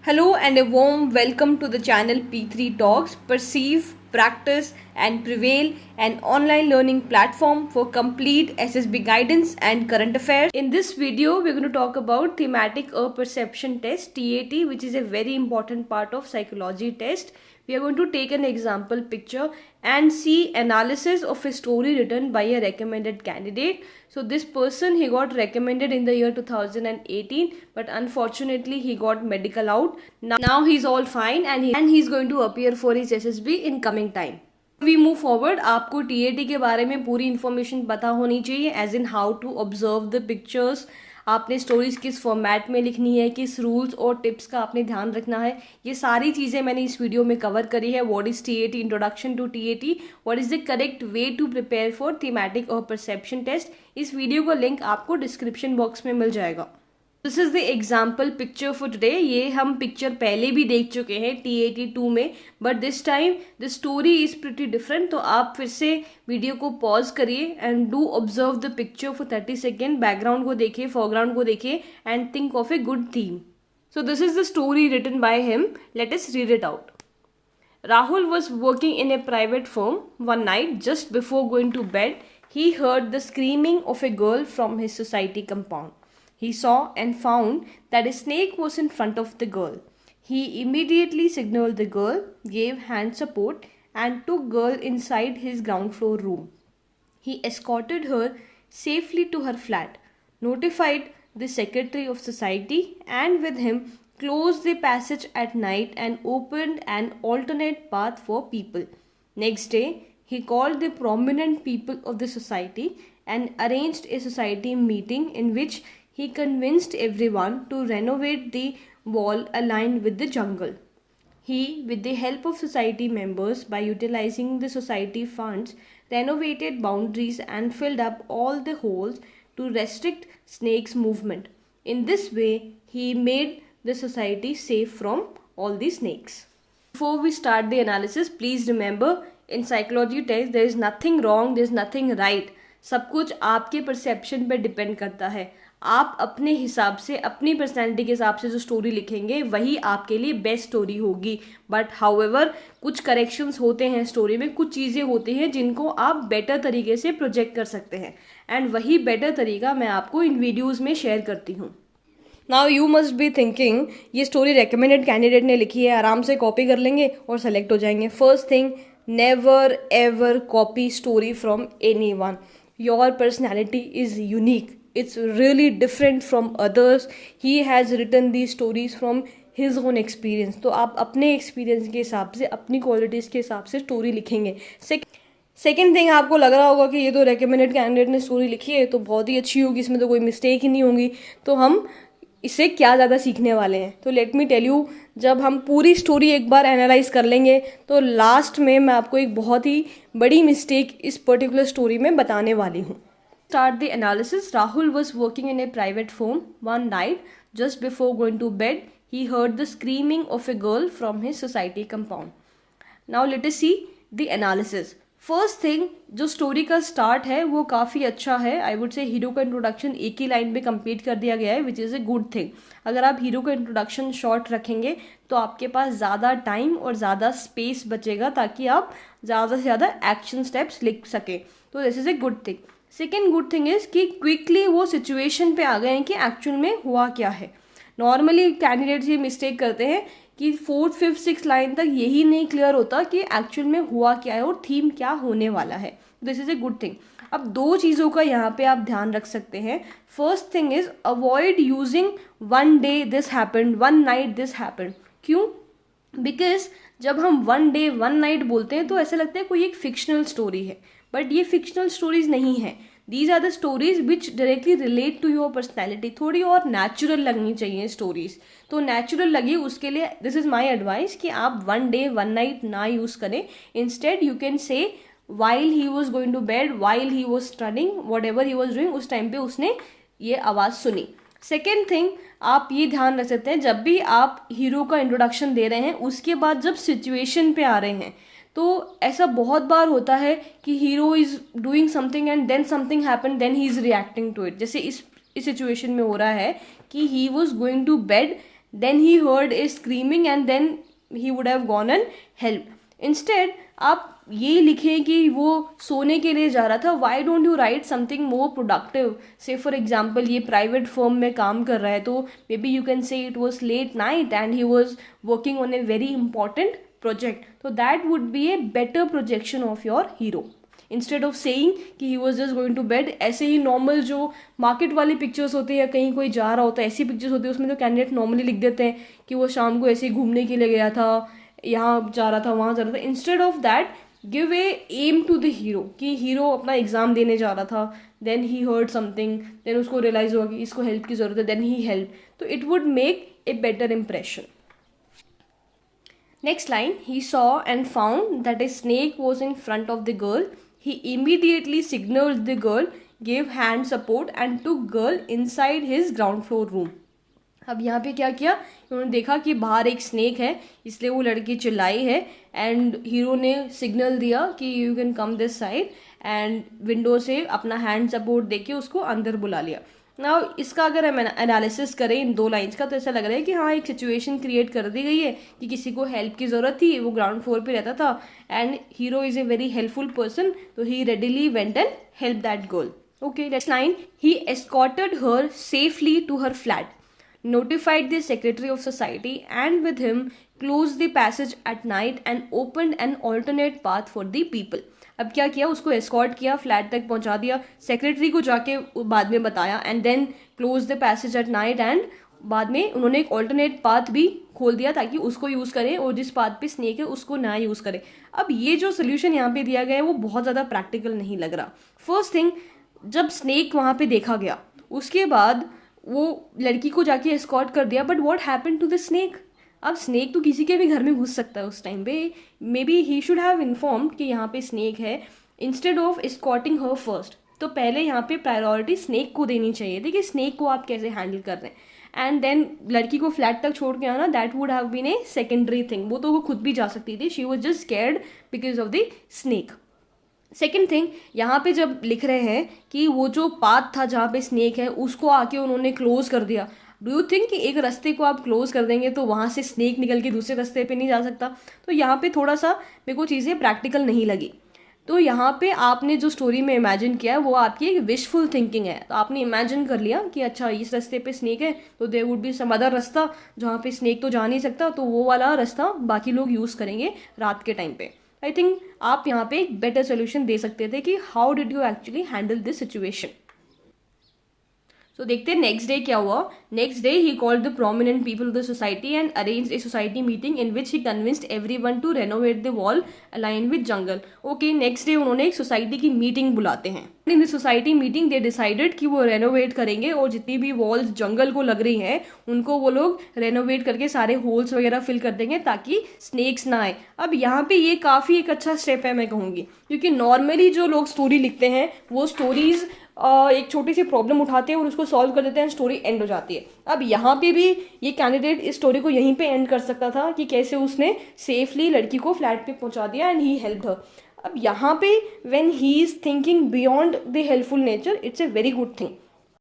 Hello and a warm welcome to the channel P3 Talks, Perceive, Practice and Prevail, an online learning platform for complete SSB guidance and current affairs. In this video, we're going to talk about thematic perception test, TAT, which is a very important part of psychology test. We are going to take an example picture and see analysis of a story written by a recommended candidate. So this person, he got recommended in the year 2018, but unfortunately he got medical out. Now he's all fine and he's going to appear for his SSB in coming time. We move forward. आपको TAT के बारे में पूरी information पता होनी चाहिए, as in how to observe the pictures, आपने stories किस फॉर्मेट में लिखनी है, किस रूल्स और टिप्स का आपने ध्यान रखना है। ये सारी चीज़ें मैंने इस वीडियो में कवर करी है। What is TAT, introduction to TAT, what is the correct way to prepare for thematic और परसेप्शन टेस्ट। इस वीडियो का लिंक आपको डिस्क्रिप्शन बॉक्स में मिल जाएगा। This is the example picture for today. ये हम पिक्चर पहले भी देख चुके हैं TAT 2 में, but this time the story is pretty different. तो आप फिर से वीडियो को पॉज करिए and do observe the picture for 30 second. Background को देखिए, फोरग्राउंड को देखिए and think of a good theme. So this is the story written by him. Let us read it out. Rahul was working in a private firm. One night, just before going to bed, he heard the screaming of a girl from his society compound. He saw and found that a snake was in front of the girl. He immediately signaled the girl, gave hand support, and took girl inside his ground floor room. He escorted her safely to her flat, notified the secretary of society, and with him closed the passage at night and opened an alternate path for people. Next day, he called the prominent people of the society and arranged a society meeting in which he convinced everyone to renovate the wall aligned with the jungle. He, with the help of society members by utilizing the society funds, renovated boundaries and filled up all the holes to restrict snakes' movement. In this way, he made the society safe from all the snakes. Before we start the analysis, please remember, in psychology test there is nothing wrong, there is nothing right. सब कुछ आपके perception पे depend करता है। आप अपने हिसाब से, अपनी पर्सनैलिटी के हिसाब से जो स्टोरी लिखेंगे वही आपके लिए बेस्ट स्टोरी होगी। बट हाउएवर कुछ करेक्शंस होते हैं स्टोरी में, कुछ चीज़ें होती हैं जिनको आप बेटर तरीके से प्रोजेक्ट कर सकते हैं, एंड वही बेटर तरीका मैं आपको इन वीडियोज़ में शेयर करती हूँ। Now you must be thinking, ये स्टोरी रिकमेंडेड कैंडिडेट ने लिखी है, आराम से कॉपी कर लेंगे और सेलेक्ट हो जाएंगे। First thing, never ever copy story from anyone. Your personality is unique. It's really different from others. He has written these stories from his own experience. तो आप अपने एक्सपीरियंस के हिसाब से, अपनी क्वालिटीज़ के हिसाब से स्टोरी लिखेंगे। सेकेंड थिंग, आपको लग रहा होगा कि ये तो रेकमेंडेड कैंडिडेट ने स्टोरी लिखी है तो बहुत ही अच्छी होगी, इसमें तो कोई मिस्टेक ही नहीं होगी, तो हम इससे क्या ज़्यादा सीखने वाले हैं। तो लेट मी टेल यू, जब हम पूरी स्टोरी एक बार एनालाइज कर लेंगे तो लास्ट में मैं आपको एक बहुत ही बड़ी मिस्टेक इस पर्टिकुलर स्टोरी में बताने वाली हूँ। Start the analysis. Rahul was working in a private firm. One night, just before going to bed, he heard the screaming of a girl from his society compound. Now let us see the analysis. First thing, जो story का start है वो काफ़ी अच्छा है। I would say hero का introduction एक ही line में कंप्लीट कर दिया गया है, which is a good thing. अगर आप हीरो का इंट्रोडक्शन शॉर्ट रखेंगे तो आपके पास ज़्यादा टाइम और ज़्यादा स्पेस बचेगा ताकि आप ज़्यादा से ज़्यादा एक्शन स्टेप्स लिख सकें। तो this is a good thing. Second good thing is कि क्विकली वो सिचुएशन पे आ गए हैं कि एक्चुअल में हुआ क्या है। नॉर्मली कैंडिडेट्स ये मिस्टेक करते हैं कि 4th, 5th, 6th लाइन तक यही नहीं क्लियर होता कि एक्चुअल में हुआ क्या है और थीम क्या होने वाला है। This is a good thing. अब दो चीज़ों का यहाँ पे आप ध्यान रख सकते हैं। First thing is avoid using one day this happened, one night this happened. क्यों? बिकॉज जब हम वन डे वन नाइट बोलते हैं तो ऐसा लगता है कोई एक फिक्शनल स्टोरी है, बट ये फिक्शनल स्टोरीज नहीं है। These are the stories which directly relate to your personality. थोड़ी और नेचुरल लगनी चाहिए स्टोरीज, तो नेचुरल लगे उसके लिए दिस इज़ माई एडवाइस कि आप वन डे वन नाइट ना यूज़ करें। Instead you can say while he was going to bed, while he was studying, whatever he was doing, उस टाइम पे उसने ये आवाज़ सुनी। सेकेंड थिंग, आप ये ध्यान रख सकते हैं जब भी आप हीरो का इंट्रोडक्शन दे रहे हैं उसके बाद जब सिचुएशन पे आ रहे हैं, तो ऐसा बहुत बार होता है कि hero is doing something and then something happen, then he is reacting to it. जैसे इस सिचुएशन में हो रहा है कि he was going to bed then he heard a screaming and then he would have gone and helped। instead आप ये लिखें कि वो सोने के लिए जा रहा था। Why don't you write something more productive? Say for example ये प्राइवेट फर्म में काम कर रहा है, तो may be you can say it was late night and he was working on a very important project, तो that would be a better projection of your hero instead of saying कि he was just going to bed. ऐसे ही normal जो market वाली pictures होती है या कहीं कोई जा रहा होता है, ऐसी पिक्चर्स होती है उसमें तो कैंडिडेट नॉर्मली लिख देते हैं कि वो शाम को ऐसे ही घूमने के लिए गया था, यहाँ जा रहा था, वहाँ जा रहा था। Instead of that give a aim to the hero कि हीरो अपना एग्जाम देने जा रहा था, then he heard something, then उसको रियलाइज हुआ कि इसको हेल्प की जरूरत है, देन ही हेल्प, तो it would make a better impression. Next line, he saw and found that a snake was in front of the girl. He immediately signaled the girl, gave hand support and took girl inside his ground floor room. अब यहाँ पे क्या किया, उन्होंने देखा कि बाहर एक स्नेक है, इसलिए वो लड़की चिल्लाई है एंड हीरो ने सिग्नल दिया कि you can come this side and window से अपना हैंड सपोर्ट देके उसको अंदर बुला लिया। ना इसका अगर हम एनालिसिस करें इन 2 लाइंस का, तो ऐसा लग रहा है कि हाँ एक सिचुएशन क्रिएट कर दी गई है कि किसी को हेल्प की ज़रूरत थी, वो ग्राउंड फ्लोर पे रहता था and hero is a very helpful person, तो he readily went and help that girl. Okay, next line, he escorted her safely to her flat, notified the secretary of society and with him closed the passage at night and opened an alternate path for the people। अब क्या किया, उसको escort किया, flat तक पहुंचा दिया, secretary को जाके बाद में बताया and then close the passage at night एंड बाद में उन्होंने एक ऑल्टरनेट पाथ भी खोल दिया ताकि उसको यूज़ करें और जिस पाथ पे स्नेक है उसको ना यूज़ करें। अब ये जो सोल्यूशन यहाँ पे दिया गया है वो बहुत ज़्यादा प्रैक्टिकल नहीं लग रहा। फर्स्ट थिंग, जब स्नेक वहाँ पे देखा गया उसके बाद वो लड़की को जाके एस्कॉर्ट कर दिया, but what happened to the snake? अब स्नेक तो किसी के भी घर में घुस सकता है उस टाइम पे, may be he should have informed कि यहाँ पे स्नेक है instead of escorting her first. तो पहले यहाँ पे प्रायोरिटी स्नेक को देनी चाहिए थी कि स्नेक को आप कैसे हैंडल कर रहे हैं एंड देन लड़की को फ्लैट तक छोड़ के आना, that would have been a secondary thing. वो तो वो खुद भी जा सकती थी, she was just scared because of the snake. Second thing, यहाँ पे जब लिख रहे हैं कि वो जो पाथ था जहाँ पे स्नेक है उसको आके उन्होंने क्लोज कर दिया, डू यू थिंक कि एक रास्ते को आप क्लोज कर देंगे तो वहाँ से स्नेक निकल के दूसरे रास्ते पे नहीं जा सकता? तो यहाँ पे थोड़ा सा मेरे को चीज़ें प्रैक्टिकल नहीं लगी। तो यहाँ पे आपने जो स्टोरी में इमेजिन किया है वो आपकी एक विशफुल थिंकिंग है। तो आपने इमेजिन कर लिया कि अच्छा इस रास्ते पे स्नेक है तो there would be some other रास्ता जहाँ पे स्नेक तो जा नहीं सकता, तो वो वाला रास्ता बाकी लोग यूज़ करेंगे रात के टाइम पे। आई थिंक आप यहाँ पे एक बेटर सोल्यूशन दे सकते थे कि how did you actually handle this situation. तो देखते हैं नेक्स्ट डे क्या हुआ। Next day he called the prominent people of the society and arranged a society meeting in which he convinced everyone to renovate the wall align with jungle. Okay, next day उन्होंने एक society की meeting बुलाते हैं। In the society meeting they decided कि वो renovate करेंगे और जितनी भी वॉल्स जंगल को लग रही हैं उनको वो लोग रेनोवेट करके सारे होल्स वगैरह फिल कर देंगे ताकि स्नेक्स ना आए। अब यहाँ पे ये काफ़ी एक अच्छा स्टेप है मैं कहूँगी, क्योंकि नॉर्मली जो लोग स्टोरी लिखते हैं वो स्टोरीज एक छोटी सी प्रॉब्लम उठाते हैं और उसको सॉल्व कर देते हैं, स्टोरी एंड हो जाती है। अब यहाँ पे भी ये कैंडिडेट इस स्टोरी को यहीं पे एंड कर सकता था कि कैसे उसने सेफली लड़की को फ्लैट पे पहुँचा दिया एंड ही हेल्प्ड हर। अब यहाँ पे when he is thinking beyond the helpful nature, it's a very good thing.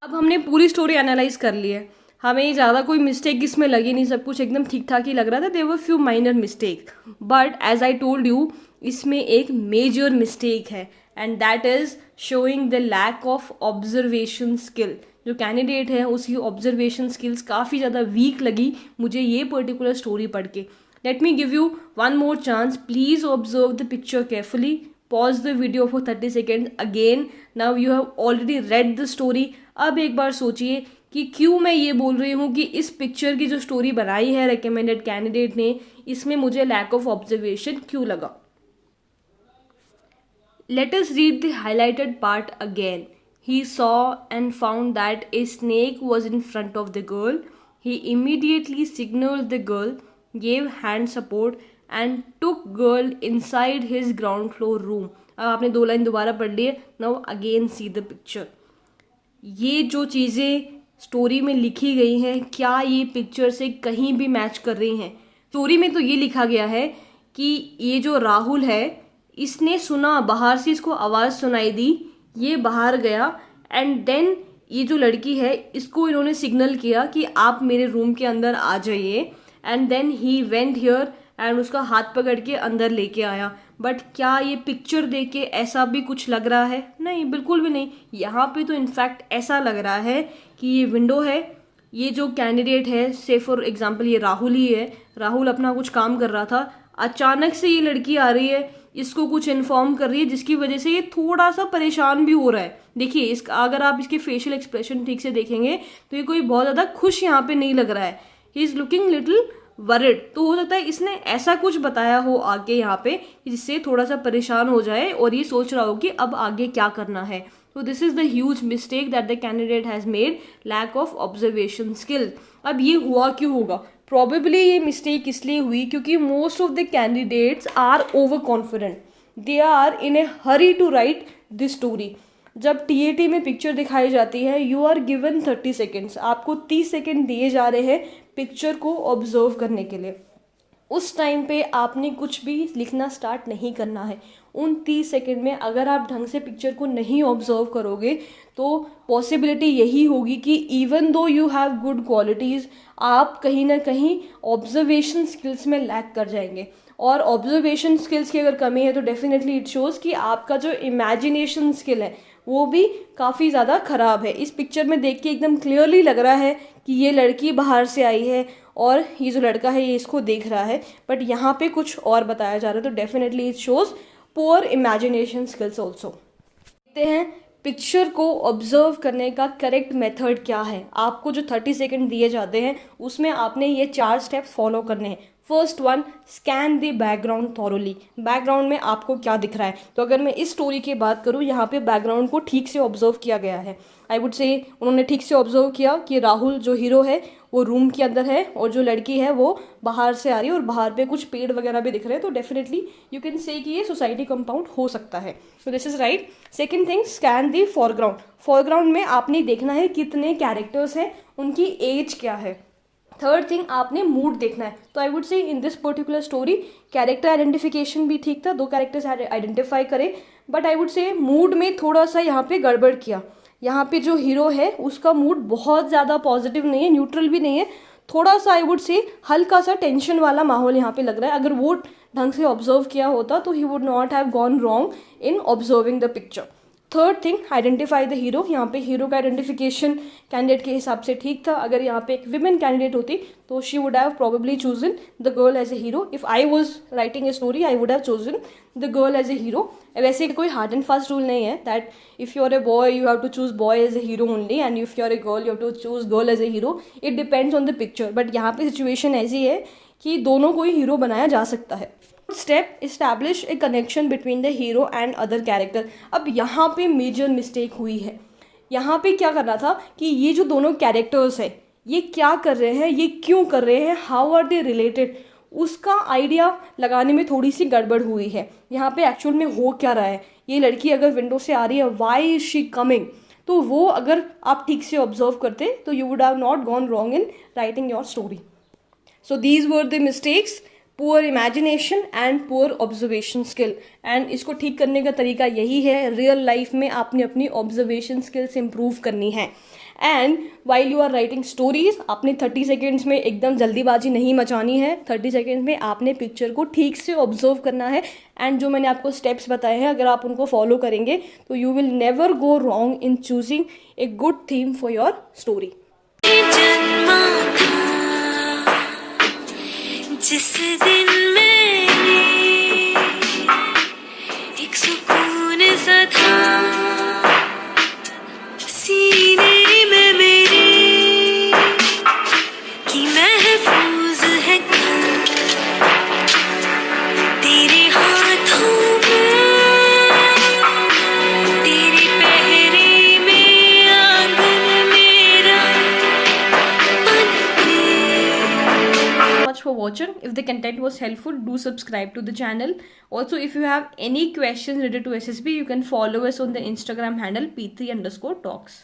अब हमने पूरी स्टोरी एनालाइज कर ली है, हमें ज़्यादा कोई मिस्टेक इसमें लगी नहीं, सब कुछ एकदम ठीक ठाक ही लग रहा था। There were few minor mistake, but as I told you इसमें एक मेजर मिस्टेक है and that is showing the lack of observation skill. जो कैंडिडेट है उसकी ऑब्जर्वेशन स्किल्स काफ़ी ज़्यादा वीक लगी मुझे ये पर्टिकुलर स्टोरी पढ़ के। Let me give you one more chance, please observe the picture carefully, pause the video for 30 second again. Now you have already read the story. अब एक बार सोचिए कि क्यों मैं ये बोल रही हूँ कि इस पिक्चर की जो स्टोरी बनाई है रिकमेंडेड कैंडिडेट ने, इसमें मुझे लैक ऑफ ऑब्जर्वेशन क्यों लगा। Let us read the highlighted part again. He saw and found that a snake was in front of the girl. He immediately signaled the girl, gave hand support and took girl inside his ground floor room. अब आपने 2 line दोबारा पढ़ लिए। Now again see the picture. ये जो चीज़ें story में लिखी गई हैं क्या ये पिक्चर से कहीं भी मैच कर रही हैं? स्टोरी में तो ये लिखा गया है कि ये जो राहुल है इसने सुना, बाहर से इसको आवाज़ सुनाई दी, ये बाहर गया एंड देन ये जो लड़की है इसको इन्होंने सिग्नल किया कि आप मेरे रूम के अंदर आ जाइए, and then he went here एंड उसका हाथ पकड़ के अंदर लेके आया। बट क्या ये पिक्चर देख के ऐसा भी कुछ लग रहा है? नहीं, बिल्कुल भी नहीं। यहाँ पे तो इनफैक्ट ऐसा लग रहा है कि ये विंडो है, ये जो कैंडिडेट है, से फॉर एग्जाम्पल ये राहुल ही है, राहुल अपना कुछ काम कर रहा था, अचानक से ये लड़की आ रही है, इसको कुछ इन्फॉर्म कर रही है, जिसकी वजह से ये थोड़ा सा परेशान भी हो रहा है। देखिए इसका अगर आप इसके फेशियल एक्सप्रेशन ठीक से देखेंगे तो ये कोई बहुत ज़्यादा खुश यहाँ पे नहीं लग रहा है। He is looking little worried. तो हो सकता है इसने ऐसा कुछ बताया हो आगे यहाँ पे जिससे थोड़ा सा परेशान हो जाए और ये सोच रहा हो कि अब आगे क्या करना है। तो this is the huge mistake that the candidate has made, lack of observation skill. अब ये हुआ क्यों होगा? प्रॉबेबली ये मिस्टेक इसलिए हुई क्योंकि most of the candidates are over confident, they are in a hurry to write this story. जब टीएटी में पिक्चर दिखाई जाती है, यू आर गिवन 30 सेकेंड्स, आपको 30 सेकेंड दिए जा रहे हैं पिक्चर को ऑब्जर्व करने के लिए। उस टाइम पे आपने कुछ भी लिखना स्टार्ट नहीं करना है। उन 30 सेकेंड में अगर आप ढंग से पिक्चर को नहीं ऑब्जर्व करोगे तो पॉसिबिलिटी यही होगी कि even though you have good qualities, आप कहीं ना कहीं ऑब्जर्वेशन स्किल्स में लैक कर जाएंगे। और ऑब्जर्वेशन स्किल्स की अगर कमी है तो डेफिनेटली इट शोज़ कि आपका जो इमेजिनेशन स्किल है वो भी काफ़ी ज़्यादा ख़राब है। इस पिक्चर में देख के एकदम क्लियरली लग रहा है कि ये लड़की बाहर से आई है और ये जो लड़का है ये इसको देख रहा है, बट यहाँ पे कुछ और बताया जा रहा है। तो definitely it shows poor imagination skills also. देखते हैं पिक्चर को ऑब्जर्व करने का करेक्ट मेथड क्या है। आपको जो 30 सेकेंड दिए जाते हैं उसमें आपने ये 4 स्टेप्स फॉलो करने हैं। First one, scan the background thoroughly. Background में आपको क्या दिख रहा है? तो अगर मैं इस स्टोरी की बात करूँ, यहाँ पे बैकग्राउंड को ठीक से ऑब्जर्व किया गया है। आई वुड से उन्होंने ठीक से ऑब्जर्व किया कि राहुल जो हीरो है वो रूम के अंदर है और जो लड़की है वो बाहर से आ रही है और बाहर पे कुछ पेड़ वगैरह भी दिख रहे हैं। तो डेफिनेटली यू कैन से कि ये सोसाइटी कंपाउंड हो सकता है। तो this is right. Second thing, scan the foreground. Foreground में आपने देखना है कितने कैरेक्टर्स हैं, उनकी एज क्या है। थर्ड थिंग, आपने मूड देखना है। तो I would say in this particular story character identification भी ठीक था, 2 कैरेक्टर्स आइडेंटिफाई करे, but I would say mood में थोड़ा सा यहाँ पे गड़बड़ किया। यहाँ पे जो हीरो है उसका मूड बहुत ज़्यादा पॉजिटिव नहीं है, न्यूट्रल भी नहीं है, थोड़ा सा आई वुड से हल्का सा टेंशन वाला माहौल यहाँ पे लग रहा है। अगर वो ढंग से ऑब्जर्व किया होता तो he would not have gone wrong in observing the picture. Third thing, identify the hero. यहाँ पे हीरो का आइडेंटिफिकेशन कैंडिडेट के हिसाब से ठीक था। अगर यहाँ पे एक विमेन कैंडिडेट होती तो she would have probably chosen the girl as a hero. If I was writing a story I would have chosen the girl as a hero. वैसे कोई हार्ड एंड फास्ट रूल नहीं है that if you are a boy you have to choose boy as a hero only and if you are a girl you have to choose girl as a hero. It depends on the picture. But यहाँ पे situation ऐसी है कि दोनों को ही hero बनाया जा सकता है। Step, establish A connection between the hero and other character. अब यहाँ पे मेजर मिस्टेक हुई है। यहाँ पे क्या करना था कि ये जो दोनों कैरेक्टर्स है ये क्या कर रहे हैं, ये क्यों कर रहे हैं, हाउ आर दे रिलेटेड, उसका आइडिया लगाने में थोड़ी सी गड़बड़ हुई है। यहाँ पे एक्चुअल में हो क्या रहा है, ये लड़की अगर विंडो से आ रही है, वाई इज शी कमिंग, तो वो अगर आप ठीक से ऑब्जर्व करते तो you would have not gone wrong in writing your story. So these were the mistakes, poor imagination and poor observation skill. And इसको ठीक करने का तरीका यही है, रियल लाइफ में आपने अपनी ऑब्जर्वेशन स्किल्स इंप्रूव करनी है। And while you are writing stories, आपने 30 सेकेंड्स में एकदम जल्दीबाजी नहीं मचानी है। 30 सेकेंड्स में आपने पिक्चर को ठीक से ऑब्जर्व करना है। एंड जो मैंने आपको स्टेप्स बताए हैं, अगर आप उनको फॉलो करेंगे तो you will never go wrong in choosing a good theme for your story. जिस दिन मैंने एक सुकून सा था सीने में मेरे कि महफूज है तेरे हाथों में, तेरे पहरे में आंगन मेरा Much for watching. If the content was helpful, do subscribe to the channel. Also, if you have any questions related to SSB, you can follow us on the Instagram handle p3_talks.